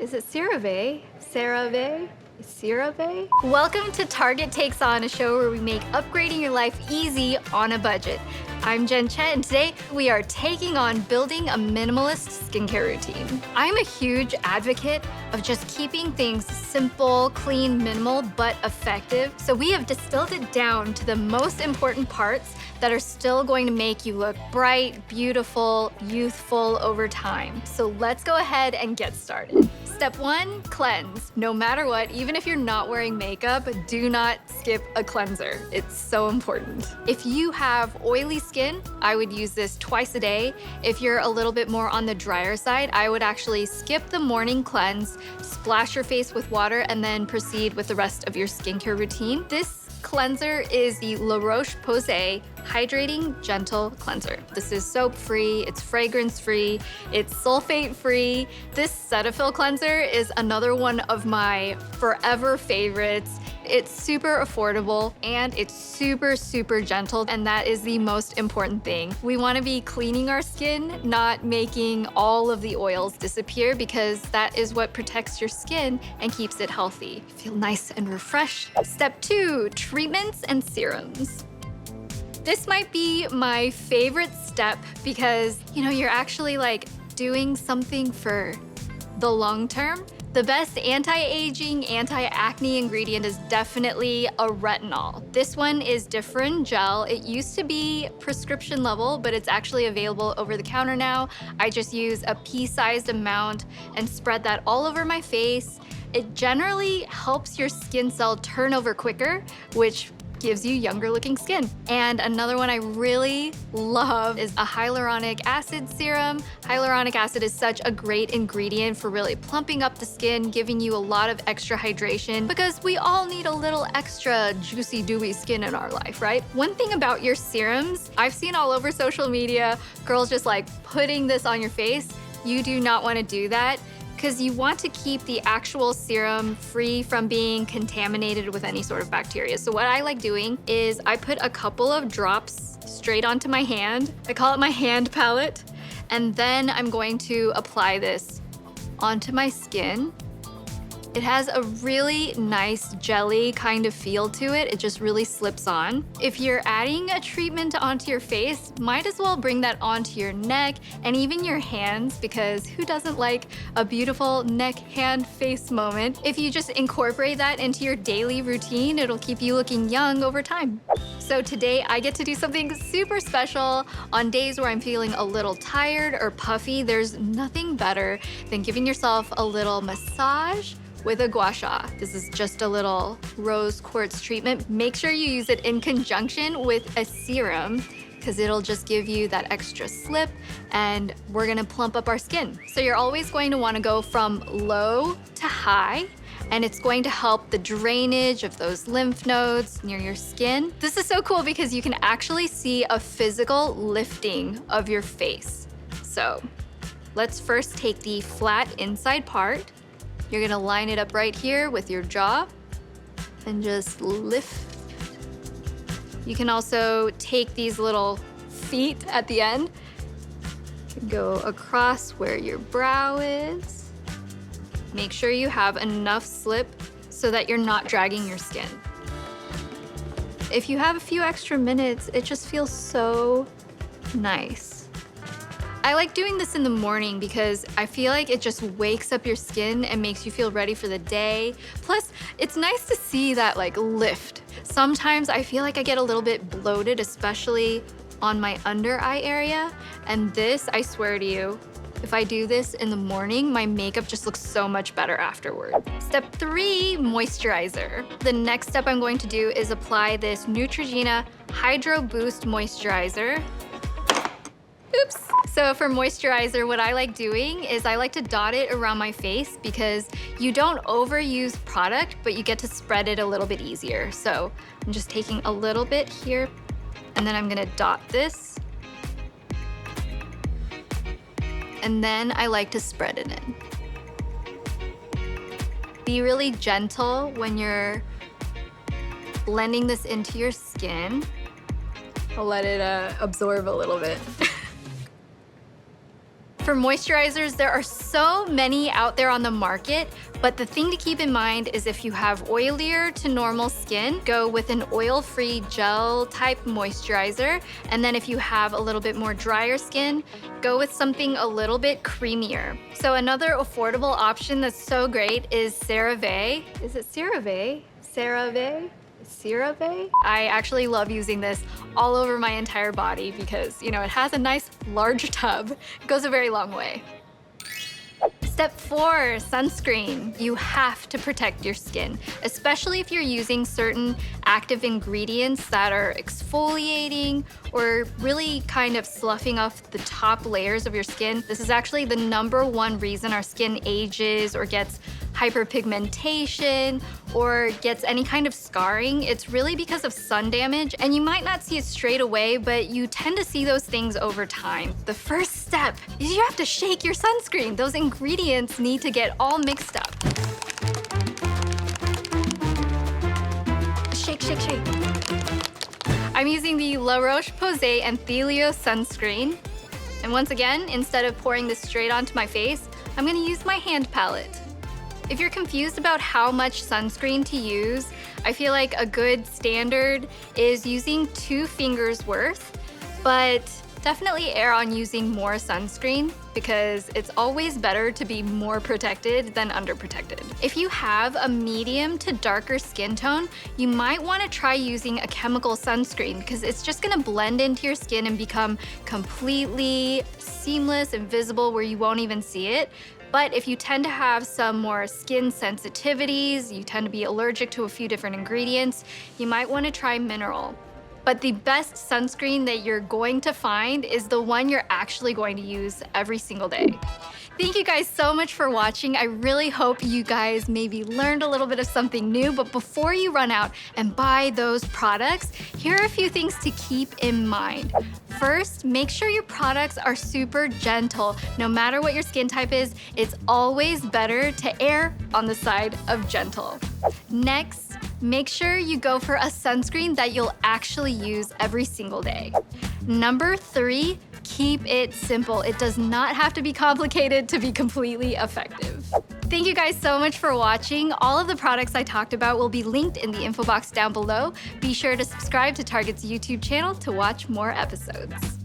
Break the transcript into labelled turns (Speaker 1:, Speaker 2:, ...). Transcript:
Speaker 1: Is it CeraVe? CeraVe? CeraVe? Welcome to Target Takes On, a show where we make upgrading your life easy on a budget. I'm Chae, and today we are taking on building a minimalist skincare routine. I'm a huge advocate of just keeping things simple, clean, minimal, but effective. So we have distilled it down to the most important parts that are still going to make you look bright, beautiful, youthful over time. So let's go ahead and get started. Step 1, cleanse. No matter what, even if you're not wearing makeup, do not skip a cleanser. It's so important. If you have oily skin, I would use this twice a day. If you're a little bit more on the drier side, I would actually skip the morning cleanse, splash your face with water, and then proceed with the rest of your skincare routine. This cleanser is the La Roche-Posay Hydrating Gentle Cleanser. This is soap-free, it's fragrance-free, it's sulfate-free. This Cetaphil cleanser is another one of my forever favorites. It's super affordable and it's super, super gentle, and that is the most important thing. We want to be cleaning our skin, not making all of the oils disappear, because that is what protects your skin and keeps it healthy. Feel nice and refreshed. Step 2, treatments and serums. This might be my favorite step because, you're actually doing something for the long term. The best anti-aging, anti-acne ingredient is definitely a retinol. This one is different gel. It used to be prescription level, but it's actually available over the counter now. I just use a pea-sized amount and spread that all over my face. It generally helps your skin cell turnover quicker, which gives you younger looking skin. And another one I really love is a hyaluronic acid serum. Hyaluronic acid is such a great ingredient for really plumping up the skin, giving you a lot of extra hydration, because we all need a little extra juicy, dewy skin in our life, right? One thing about your serums, I've seen all over social media, girls just putting this on your face. You do not want to do that, because you want to keep the actual serum free from being contaminated with any sort of bacteria. So what I like doing is I put a couple of drops straight onto my hand. I call it my hand palette. And then I'm going to apply this onto my skin. It has a really nice jelly kind of feel to it. It just really slips on. If you're adding a treatment onto your face, might as well bring that onto your neck and even your hands, because who doesn't like a beautiful neck, hand, face moment? If you just incorporate that into your daily routine, it'll keep you looking young over time. So today I get to do something super special. On days where I'm feeling a little tired or puffy, there's nothing better than giving yourself a little massage with a gua sha. This is just a little rose quartz treatment. Make sure you use it in conjunction with a serum, because it'll just give you that extra slip, and we're gonna plump up our skin. So you're always going to wanna go from low to high, and it's going to help the drainage of those lymph nodes near your skin. This is so cool because you can actually see a physical lifting of your face. So let's first take the flat inside part. You're gonna line it up right here with your jaw and just lift. You can also take these little feet at the end, go across where your brow is. Make sure you have enough slip so that you're not dragging your skin. If you have a few extra minutes, it just feels so nice. I like doing this in the morning because I feel like it just wakes up your skin and makes you feel ready for the day. Plus, it's nice to see that lift. Sometimes I feel like I get a little bit bloated, especially on my under eye area. And this, I swear to you, if I do this in the morning, my makeup just looks so much better afterward. Step 3, moisturizer. The next step I'm going to do is apply this Neutrogena Hydro Boost Moisturizer. Oops. So for moisturizer, what I like doing is I like to dot it around my face, because you don't overuse product, but you get to spread it a little bit easier. So I'm just taking a little bit here, and then I'm gonna dot this. And then I like to spread it in. Be really gentle when you're blending this into your skin. I'll let it absorb a little bit. For moisturizers, there are so many out there on the market, but the thing to keep in mind is if you have oilier to normal skin, go with an oil-free gel type moisturizer. And then if you have a little bit more drier skin, go with something a little bit creamier. So another affordable option that's so great is CeraVe. Is it CeraVe? CeraVe? CeraVe? I actually love using this all over my entire body because, you know, it has a nice large tub. It goes a very long way. Step 4, sunscreen. You have to protect your skin, especially if you're using certain active ingredients that are exfoliating or really kind of sloughing off the top layers of your skin. This is actually the #1 reason our skin ages or gets hyperpigmentation or gets any kind of scarring. It's really because of sun damage, and you might not see it straight away, but you tend to see those things over time. The first step is you have to shake your sunscreen. Those ingredients need to get all mixed up. Shake, shake, shake. I'm using the La Roche-Posay and Thelio sunscreen. And once again, instead of pouring this straight onto my face, I'm gonna use my hand palette. If you're confused about how much sunscreen to use, I feel like a good standard is using 2 fingers worth, but definitely err on using more sunscreen because it's always better to be more protected than underprotected. If you have a medium to darker skin tone, you might want to try using a chemical sunscreen because it's just going to blend into your skin and become completely seamless and visible where you won't even see it. But if you tend to have some more skin sensitivities, you tend to be allergic to a few different ingredients, you might want to try mineral. But the best sunscreen that you're going to find is the one you're actually going to use every single day. Thank you guys so much for watching. I really hope you guys maybe learned a little bit of something new, but before you run out and buy those products, here are a few things to keep in mind. First, make sure your products are super gentle. No matter what your skin type is, it's always better to err on the side of gentle. Next, make sure you go for a sunscreen that you'll actually use every single day. Number 3, keep it simple. It does not have to be complicated to be completely effective. Thank you guys so much for watching. All of the products I talked about will be linked in the info box down below. Be sure to subscribe to Target's YouTube channel to watch more episodes.